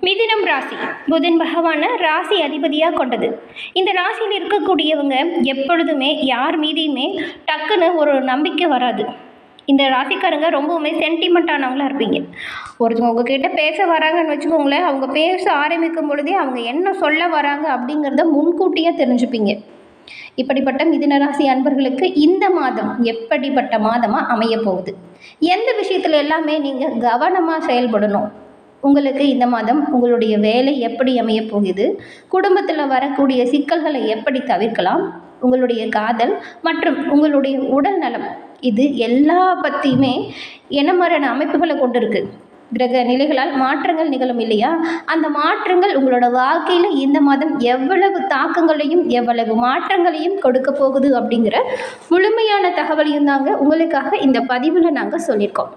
மிதுனம் ராசி புதன் பகவான ராசி அதிபதியாக கொண்டது. இந்த ராசியில் இருக்கக்கூடியவங்க எப்பொழுதுமே யார் மீதையுமே டக்குன்னு ஒரு நம்பிக்கை வராது. இந்த ராசிக்காரங்க ரொம்பவுமே சென்டிமெண்ட்டானவங்களாக இருப்பீங்க. ஒருத்தவங்க உங்ககிட்ட பேச வராங்கன்னு வச்சுக்கோங்களேன், அவங்க பேச ஆரம்பிக்கும் பொழுதே அவங்க என்ன சொல்ல வராங்க அப்படிங்கிறத முன்கூட்டியே தெரிஞ்சுப்பீங்க. இப்படிப்பட்ட மிதுன ராசி அன்பர்களுக்கு இந்த மாதம் எப்படிப்பட்ட மாதமாக அமைய போகுது, எந்த விஷயத்துல எல்லாமே நீங்கள் கவனமாக செயல்படணும், உங்களுக்கு இந்த மாதம் உங்களுடைய வேலை எப்படி அமைய போகுது, குடும்பத்தில் வரக்கூடிய சிக்கல்களை எப்படி தவிர்க்கலாம், உங்களுடைய காதல் மற்றும் உங்களுடைய உடல் நலம், இது எல்லா பற்றியுமே என்ன மாதிரியான அமைப்புகளை கொண்டு இருக்கு. கிரக நிலைகளால் மாற்றங்கள் நிகழும் இல்லையா? அந்த மாற்றங்கள் உங்களோட வாழ்க்கையில் இந்த மாதம் எவ்வளவு தாக்கங்களையும் எவ்வளவு மாற்றங்களையும் கொடுக்க போகுது அப்படிங்கிற முழுமையான தகவலையும் தாங்க உங்களுக்காக இந்த பதிவில் நாங்கள் சொல்லியிருக்கோம்.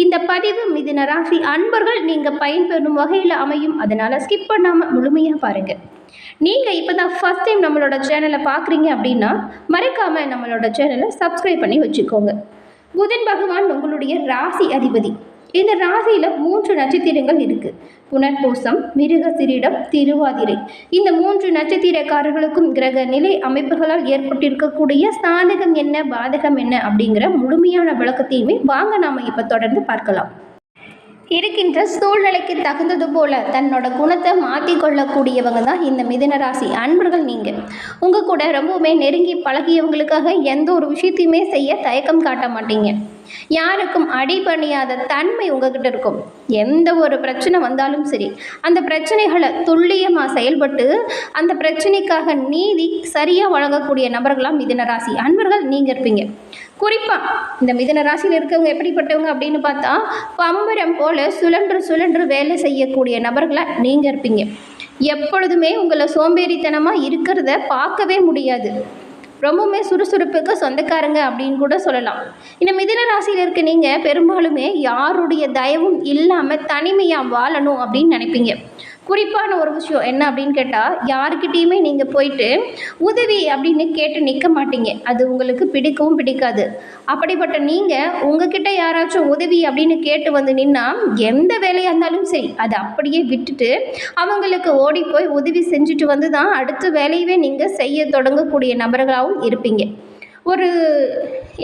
இந்த பதிவு மிதுன ராசி அன்பர்கள் நீங்கள் பயன்பெறும் வகையில் அமையும். அதனால் ஸ்கிப் பண்ணாமல் முழுமையாக பாருங்கள். நீங்கள் இப்போ தான் ஃபஸ்ட் டைம் நம்மளோட சேனலை பார்க்குறீங்க அப்படின்னா மறக்காமல் நம்மளோட சேனலை சப்ஸ்கிரைப் பண்ணி வச்சுக்கோங்க. புதன் பகவான் உங்களுடைய ராசி அதிபதி. இந்த ராசியில் 3 நட்சத்திரங்கள் இருக்குது. புனர்பூசம், மிருகசீரிடம், திருவாதிரை. இந்த 3 நட்சத்திரக்காரர்களுக்கும் கிரக நிலை அமைப்புகளால் ஏற்பட்டிருக்கக்கூடிய சாதகம் என்ன, பாதகம் என்ன அப்படிங்கிற முழுமையான விளக்கத்தையுமே வாங்க நாம் இப்போ தொடர்ந்து பார்க்கலாம். இருக்கின்ற சூழ்நிலைக்கு தகுந்தது போல தன்னோட குணத்தை மாற்றி கொள்ளக்கூடியவங்க தான் இந்த மிதுன ராசி அன்பர்கள். நீங்கள் உங்கள் கூட ரொம்பவுமே நெருங்கி பழகியவங்களுக்காக எந்த ஒரு விஷயத்தையுமே செய்ய தயக்கம் காட்ட மாட்டீங்க. யாருக்கும் அடிபணியாத தன்மை உங்ககிட்ட இருக்கும். எந்த ஒரு பிரச்சனை வந்தாலும் சரி, அந்த பிரச்சனைகளை துல்லியமாக செயல்பட்டு அந்த பிரச்சனைக்காக நீதி சரியாக வழங்கக்கூடிய நபர்களாக மிதுன ராசி அன்பர்கள் நீங்கள் இருப்பீங்க. குறிப்பாக இந்த மிதுன ராசியில் இருக்கவங்க எப்படிப்பட்டவங்க அப்படின்னு பார்த்தா, பம்பரம் போல் சுழன்று சுழன்று வேலை செய்யக்கூடிய நபர்களாக நீங்கள் இருப்பீங்க. எப்பொழுதுமே உங்களை சோம்பேறித்தனமாக இருக்கிறத பார்க்கவே முடியாது. ரொம்பவுமே சுறுசுறுப்புக்கு சொந்தக்காரங்க அப்படின்னு கூட சொல்லலாம். இந்த மிதுன ராசியில் இருக்க நீங்கள் பெரும்பாலுமே யாருடைய தயவும் இல்லாமல் தனிமையாக வாழணும் அப்படின்னு நினைப்பீங்க. குறிப்பான ஒரு விஷயம் என்ன அப்படின்னு கேட்டால், யாருக்கிட்டேயுமே நீங்கள் போயிட்டு உதவி அப்படின்னு கேட்டு நிற்க மாட்டீங்க. அது உங்களுக்கு பிடிக்கவும் பிடிக்காது. அப்படிப்பட்ட நீங்கள் உங்ககிட்ட யாராச்சும் உதவி அப்படின்னு கேட்டு வந்து நின்னா எந்த வேலையாக இருந்தாலும் சரி அதை அப்படியே விட்டுட்டு அவங்களுக்கு ஓடி போய் உதவி செஞ்சுட்டு வந்து தான் அடுத்த வேலையவே நீங்கள் செய்ய தொடங்கக்கூடிய நபர்களாகவும் இருப்பீங்க. ஒரு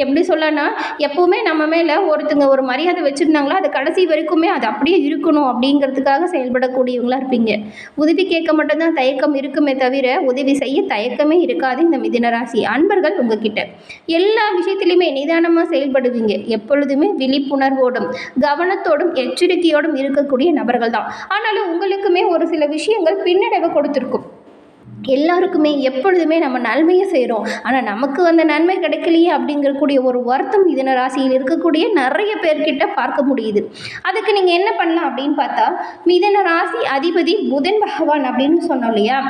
எப்படி சொல்லனா, எப்போவுமே நம்ம மேலே ஒருத்தங்க ஒரு மரியாதை வச்சுருந்தாங்களா அது கடைசி வரைக்குமே அது அப்படியே இருக்கணும் அப்படிங்கிறதுக்காக செயல்படக்கூடியவங்களாக இருப்பீங்க. உதவி கேட்க மட்டும்தான் தயக்கம் இருக்குமே தவிர உதவி செய்ய தயக்கமே இருக்காது இந்த மிதுன ராசி அன்பர்கள். உங்ககிட்ட எல்லா விஷயத்திலையுமே நிதானமாக செயல்படுவீங்க. எப்பொழுதுமே விழிப்புணர்வோடும் கவனத்தோடும் எச்சரிக்கையோடும் இருக்கக்கூடிய நபர்கள் தான். ஆனாலும் உங்களுக்குமே ஒரு சில விஷயங்கள் பின்னடைவை கொடுத்துருக்கும். எல்லாருக்குமே எப்பொழுதுமே நம்ம நன்மையை செய்கிறோம், ஆனால் நமக்கு அந்த நன்மை கிடைக்கலையே அப்படிங்கக்கூடிய ஒரு வருத்தம் மிதுன ராசியில் இருக்கக்கூடிய நிறைய பேர்கிட்ட பார்க்க முடியுது. அதுக்கு நீங்கள் என்ன பண்ணலாம் அப்படின்னு பார்த்தா, மிதுன ராசி அதிபதி புதன் பகவான் அப்படின்னு சொன்னோம் இல்லையா?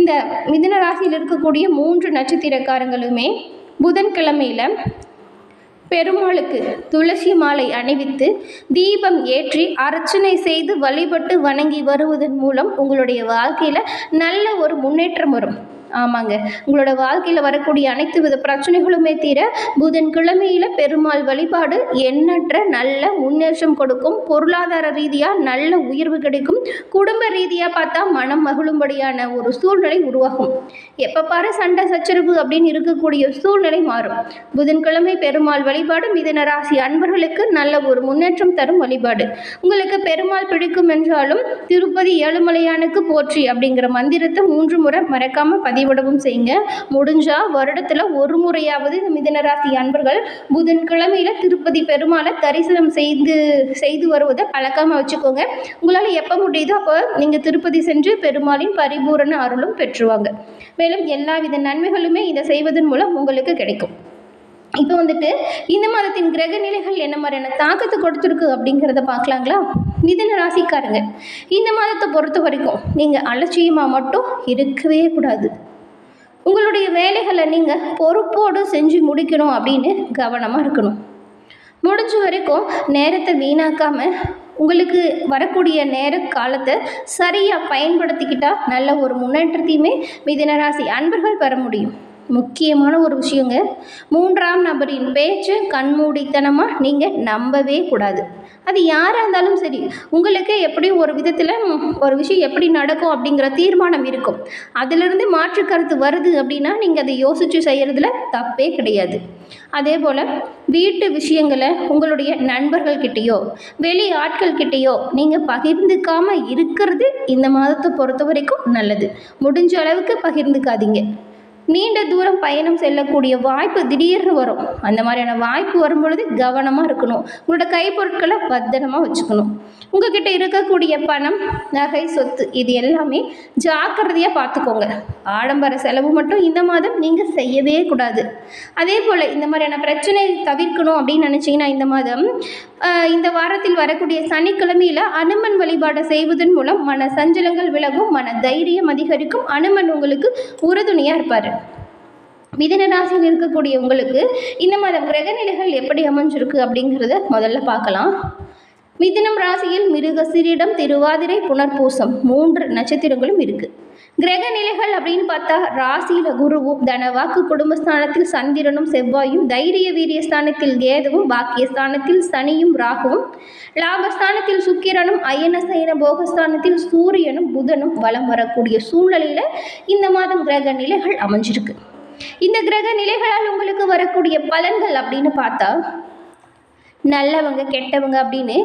இந்த மிதுன ராசியில் இருக்கக்கூடிய 3 நட்சத்திரக்காரங்களுமே புதன்கிழமையில் பெருமாளுக்கு துளசி மாலை அணிவித்து தீபம் ஏற்றி அர்ச்சனை செய்து வழிபட்டு வணங்கி வருவதன் மூலம் உங்களுடைய வாழ்க்கையில் நல்ல ஒரு முன்னேற்றம் வரும். ஆமாங்க, உங்களோட வாழ்க்கையில் வரக்கூடிய அனைத்து வித பிரச்சனைகளுமே தீர புதன்கிழமையில் பெருமாள் வழிபாடு எண்ணற்ற நல்ல முன்னேற்றம் கொடுக்கும். பொருளாதார ரீதியாக நல்ல உயர்வு கிடைக்கும். குடும்ப ரீதியாக பார்த்தா மனம் மகிழும்படியான ஒரு சூழ்நிலை உருவாகும். எப்போ பாரு சண்டை சச்சரவு அப்படின்னு இருக்கக்கூடிய சூழ்நிலை மாறும். புதன்கிழமை பெருமாள் வழிபாடு மிதுன ராசி அன்பர்களுக்கு நல்ல ஒரு முன்னேற்றம் தரும் வழிபாடு. உங்களுக்கு பெருமாள் பிடிக்கும் என்றாலும் திருப்பதி ஏழுமலையானுக்கு போற்றி அப்படிங்கிற மந்திரத்தை 3 முறை மறக்காமல் பதிவிடவும் செய்யுங்க. முடிஞ்சால் வருடத்தில் ஒரு முறையாவது இந்த மிதுன ராசி அன்பர்கள் புதன்கிழமையில் திருப்பதி பெருமாளை தரிசனம் செய்து வருவதை பழக்கமாக வச்சுக்கோங்க. உங்களால் எப்போ முடியுதோ அப்போ நீங்கள் திருப்பதி சென்று பெருமாளின் பரிபூரண அருளும் பெற்றுவாங்க. மேலும் எல்லா வித நன்மைகளுமே இதை செய்வதன் மூலம் உங்களுக்கு கிடைக்கும். இப்போ வந்துட்டு இந்த மாதத்தின் கிரக நிலைகள் என்ன மாதிரியான தாக்கத்தை கொடுத்துருக்கு அப்படிங்கிறத பார்க்கலாங்களா? மிதுன ராசிக்காரங்க இந்த மாதத்தை பொறுத்த வரைக்கும் நீங்கள் அலட்சியமாக மட்டும் இருக்கவே கூடாது. உங்களுடைய வேலைகளை நீங்கள் பொறுப்போடு செஞ்சு முடிக்கணும் அப்படின்னு கவனமாக இருக்கணும். முடிஞ்ச வரைக்கும் நேரத்தை வீணாக்காமல் உங்களுக்கு வரக்கூடிய நேர காலத்தை சரியாக பயன்படுத்திக்கிட்டால் நல்ல ஒரு முன்னேற்றத்தையுமே மிதுன ராசி அன்பர்கள் பெற முடியும். முக்கியமான ஒரு விஷயங்க. 3ஆம் நபரின் பேச்சு கண்மூடித்தனமாக நீங்கள் நம்பவே கூடாது. அது யாராக இருந்தாலும் சரி, உங்களுக்கு எப்படியும் ஒரு விதத்தில் ஒரு விஷயம் எப்படி நடக்கும் அப்படிங்கிற தீர்மானம் இருக்கும். அதிலிருந்து மாற்று கருத்து வருது அப்படின்னா நீங்கள் அதை யோசித்து செய்கிறதுல தப்பே கிடையாது. அதே போல் வீட்டு விஷயங்களை உங்களுடைய நண்பர்கள்கிட்டேயோ வெளி ஆட்கள்கிட்டேயோ நீங்கள் பகிர்ந்துக்காமல் இருக்கிறது இந்த மாதத்தை பொறுத்த வரைக்கும் நல்லது. முடிஞ்ச அளவுக்கு பகிர்ந்துக்காதீங்க. நீண்ட தூரம் பயணம் செல்லக்கூடிய வாய்ப்பு திடீர்னு வரும். அந்த மாதிரியான வாய்ப்பு வரும்பொழுது கவனமாக இருக்கணும். உங்களோட கைப்பொருட்களை பத்திரமா வச்சுக்கணும். உங்ககிட்ட இருக்கக்கூடிய பணம், நகை, சொத்து இது எல்லாமே ஜாக்கிரதையாக பார்த்துக்கோங்க. ஆடம்பர செலவு மட்டும் இந்த மாதம் நீங்கள் செய்யவே கூடாது. அதே போல் இந்த மாதிரியான பிரச்சனை தவிர்க்கணும் அப்படின்னு நினச்சிங்கன்னா இந்த வாரத்தில் வரக்கூடிய சனிக்கிழமையில் அனுமன் வழிபாடை செய்வதன் மூலம் மன சஞ்சலங்கள் விலகும், மன தைரியம் அதிகரிக்கும். அனுமன் உங்களுக்கு உறுதுணையாக இருப்பார். மிதுன ராசியில் இருக்கக்கூடிய உங்களுக்கு இந்த மாதம் கிரகநிலைகள் எப்படி அமைஞ்சிருக்கு அப்படிங்கிறத முதல்ல பார்க்கலாம். மிதுனம் ராசியில் மிருகசீரிடம், திருவாதிரை, புனர்பூசம் 3 நட்சத்திரங்களும் இருக்குது. கிரக நிலைகள் அப்படின்னு பார்த்தா ராசியில் குருவும், தனவாக்கு குடும்பஸ்தானத்தில் சந்திரனும் செவ்வாயும், தைரிய வீரிய ஸ்தானத்தில் கேதுவும், பாக்கியஸ்தானத்தில் சனியும் ராகுவும், லாபஸ்தானத்தில் சுக்கிரனும், அயனசயன போகஸ்தானத்தில் சூரியனும் புதனும் வலம் வரக்கூடிய சூழ்நிலையில் இந்த மாதம் கிரக நிலைகள் அமைஞ்சிருக்கு. இந்த கிரக நிலைகளால் உங்களுக்கு வரக்கூடிய பலன்கள் அப்படின்னு பார்த்தா நல்லவங்க கெட்டவங்க அப்படின்னு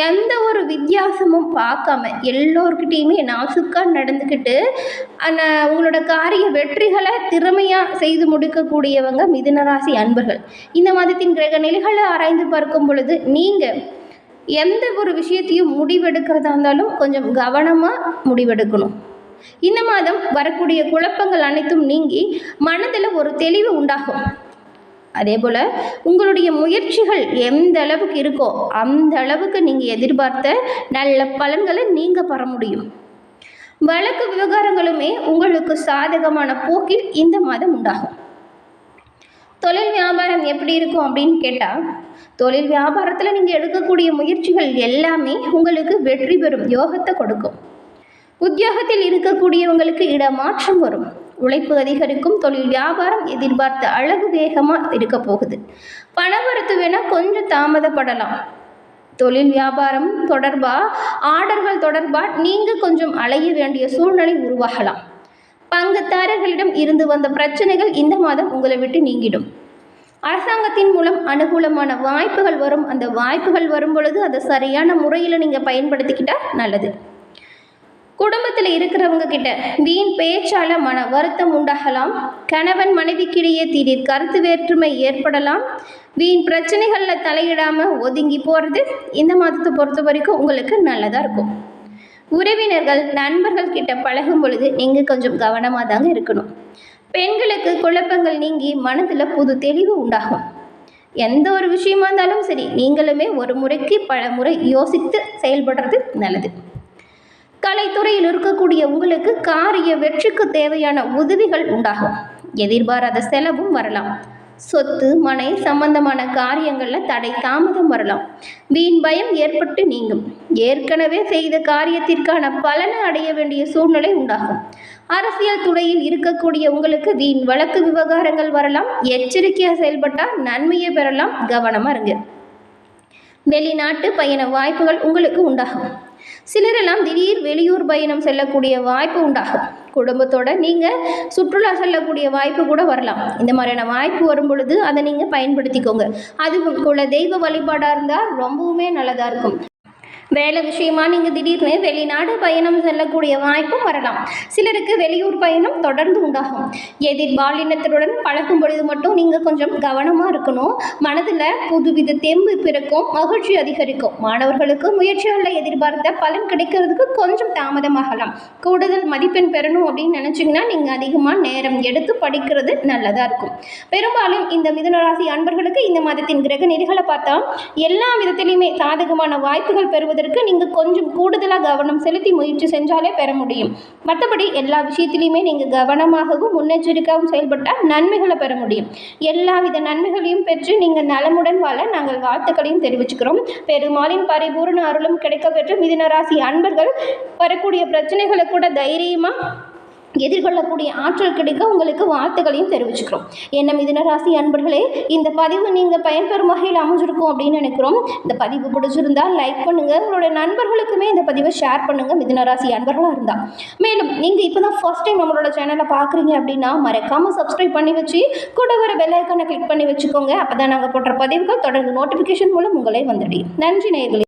எந்த ஒரு வித்தியாசமும் பார்க்காம எல்லோருக்கிட்டேயுமே நாசுக்காக நடந்துக்கிட்டு உங்களோட காரிய வெற்றிகளை திறமையாக செய்து முடிக்கக்கூடியவங்க மிதுனராசி அன்பர்கள். இந்த மாதத்தின் கிரக நிலைகளை ஆராய்ந்து பார்க்கும் பொழுது நீங்கள் எந்த ஒரு விஷயத்தையும் முடிவெடுக்கிறதா இருந்தாலும் கொஞ்சம் கவனமாக முடிவெடுக்கணும். இந்த மாதம் வரக்கூடிய குழப்பங்கள் அனைத்தும் நீங்கி மனதில் ஒரு தெளிவு உண்டாகும். அதே போல் உங்களுடைய முயற்சிகள் எந்த அளவுக்கு இருக்கோ அந்த அளவுக்கு நீங்கள் எதிர்பார்த்த நல்ல பலன்களை நீங்கள் பெற முடியும். வழக்கு விவகாரங்களுமே உங்களுக்கு சாதகமான போக்கில் இந்த மாதம் உண்டாகும். தொழில் வியாபாரம் எப்படி இருக்கும் அப்படின்னு கேட்டால், தொழில் வியாபாரத்தில் நீங்கள் எடுக்கக்கூடிய முயற்சிகள் எல்லாமே உங்களுக்கு வெற்றி பெறும் யோகத்தை கொடுக்கும். உத்தியோகத்தில் இருக்கக்கூடியவங்களுக்கு இடமாற்றம் வரும். உழைப்பு அதிகரிக்கும். தொழில் வியாபாரம் எதிர்பார்த்த அளவு வேகமாக இருக்க போகுது. பணவரத்து வேணால் கொஞ்சம் தாமதப்படலாம். தொழில் வியாபாரம் தொடர்பாக ஆர்டர்கள் தொடர்பாக நீங்கள் கொஞ்சம் அலைய வேண்டிய சூழ்நிலை உருவாகலாம். பங்குதாரர்களிடம் இருந்து வந்த பிரச்சனைகள் இந்த மாதம் உங்களை விட்டு நீங்கிடும். அரசாங்கத்தின் மூலம் அனுகூலமான வாய்ப்புகள் வரும். அந்த வாய்ப்புகள் வரும் பொழுது அதை சரியான முறையில் நீங்கள் பயன்படுத்திக்கிட்டால் நல்லது. குடும்பத்தில் இருக்கிறவங்க கிட்ட வீண் பேச்சால் மன வருத்தம் உண்டாகலாம். கணவன் மனைவிக்கிடையே திடீர் கருத்து வேற்றுமை ஏற்படலாம். வீண் பிரச்சனைகளில் தலையிடாமல் ஒதுங்கி போகிறது இந்த மாதத்தை பொறுத்த வரைக்கும் உங்களுக்கு நல்லதாக இருக்கும். உறவினர்கள், நண்பர்கள் கிட்ட பழகும் பொழுது நீங்கள் கொஞ்சம் கவனமாக தாங்க இருக்கணும். பெண்களுக்கு குழப்பங்கள் நீங்கி மனதில் புது தெளிவு உண்டாகும். எந்த ஒரு விஷயமா இருந்தாலும் சரி, நீங்களுமே ஒரு முறைக்கு பல முறை யோசித்து செயல்படுறது நல்லது. கலைத்துறையில் இருக்கக்கூடிய உங்களுக்கு காரிய வெற்றிக்கு தேவையான உதவிகள் உண்டாகும். எதிர்பாராத செலவும் வரலாம். சொத்து, மனை சம்பந்தமான காரியங்களில் தடை தாமதம் வரலாம். வீண் பயம் ஏற்பட்டு நீங்கும். ஏற்கனவே செய்த காரியத்திற்கான பலனை அடைய வேண்டிய சூழ்நிலை உண்டாகும். அரசியல் துறையில் இருக்கக்கூடிய உங்களுக்கு வீண் வழக்கு விவகாரங்கள் வரலாம். எச்சரிக்கையாக செயல்பட்டால் நன்மையை பெறலாம். கவனமாக இருங்க. வெளிநாட்டு பயண வாய்ப்புகள் உங்களுக்கு உண்டாகும். சிலரெல்லாம் திடீர் வெளியூர் பயணம் செல்லக்கூடிய வாய்ப்பு உண்டாகும். குடும்பத்தோடு நீங்கள் சுற்றுலா செல்லக்கூடிய வாய்ப்பு கூட வரலாம். இந்த மாதிரியான வாய்ப்பு வரும் பொழுது அதை நீங்கள் பயன்படுத்திக்கோங்க. அதுவும் குல தெய்வ வழிபாடாக இருந்தால் ரொம்பவுமே நல்லதாக இருக்கும். வேலை விஷயமா நீங்கள் திடீர்னு வெளிநாடு பயணம் செல்லக்கூடிய வாய்ப்பும் வரலாம். சிலருக்கு வெளியூர் பயணம் தொடர்ந்து உண்டாகும். எதிர்பாலினத்துடன் பழகும் பொழுது மட்டும் நீங்கள் கொஞ்சம் கவனமாக இருக்கணும். மனதில் புதுவித தெம்பு பிறக்கும், மகிழ்ச்சி அதிகரிக்கும். மாணவர்களுக்கு முயற்சிகளில் எதிர்பார்த்த பலன் கிடைக்கிறதுக்கு கொஞ்சம் தாமதமாகலாம். கூடுதல் மதிப்பெண் பெறணும் அப்படின்னு நினச்சிங்கன்னா நீங்கள் அதிகமாக நேரம் எடுத்து படிக்கிறது நல்லதாக இருக்கும். பெரும்பாலும் இந்த மிதுனராசி அன்பர்களுக்கு இந்த மாதத்தின் கிரக நிலைகளை பார்த்தா எல்லா விதத்திலையுமே சாதகமான வாய்ப்புகள் பெறுவது நீங்கள் கொஞ்சம் கூடுதலாக கவனம் செலுத்தி முயற்சி செஞ்சாலே பெற முடியும். மற்றபடி எல்லா விஷயத்திலையுமே நீங்கள் கவனமாகவும் முன்னெச்சரிக்கையாகவும் செயல்பட்டால் நன்மைகளை பெற முடியும். எல்லா வித நன்மைகளையும் பெற்று நீங்கள் நலமுடன் வாழ நாங்கள் வாழ்த்துக்களையும் தெரிவிச்சுக்கிறோம். பெருமாளின் பரிபூர்ண அருளும் கிடைக்க பெற்று மிதுன ராசி அன்பர்கள் வரக்கூடிய பிரச்சனைகளை கூட தைரியமாக எதிர்கொள்ளக்கூடிய ஆற்றல் கிடைக்க உங்களுக்கு வாழ்த்துக்களையும் தெரிவிச்சுக்கிறோம். என்ன மிதுன ராசி அன்பர்களே, இந்த பதிவு நீங்கள் பயன்பெறும் வகையில் அமைஞ்சிருக்கும் அப்படின்னு நினைக்கிறோம். இந்த பதிவு பிடிச்சிருந்தால் லைக் பண்ணுங்கள், உங்களுடைய நண்பர்களுக்குமே இந்த பதிவை ஷேர் பண்ணுங்கள் மிதுன ராசி அன்பர்களாக இருந்தால். மேலும் நீங்கள் இப்போ தான் ஃபர்ஸ்ட் டைம் நம்மளோட சேனலை பார்க்குறீங்க அப்படின்னா மறக்காமல் சப்ஸ்கிரைப் பண்ணி வச்சு கூட வர பெல் ஐக்கானை கிளிக் பண்ணி வச்சுக்கோங்க. அப்போ தான் நாங்கள் போடுற பதிவுகள் தொடர்ந்து நோட்டிஃபிகேஷன் மூலம் உங்களே வந்துடும். நன்றி நேயர்களே.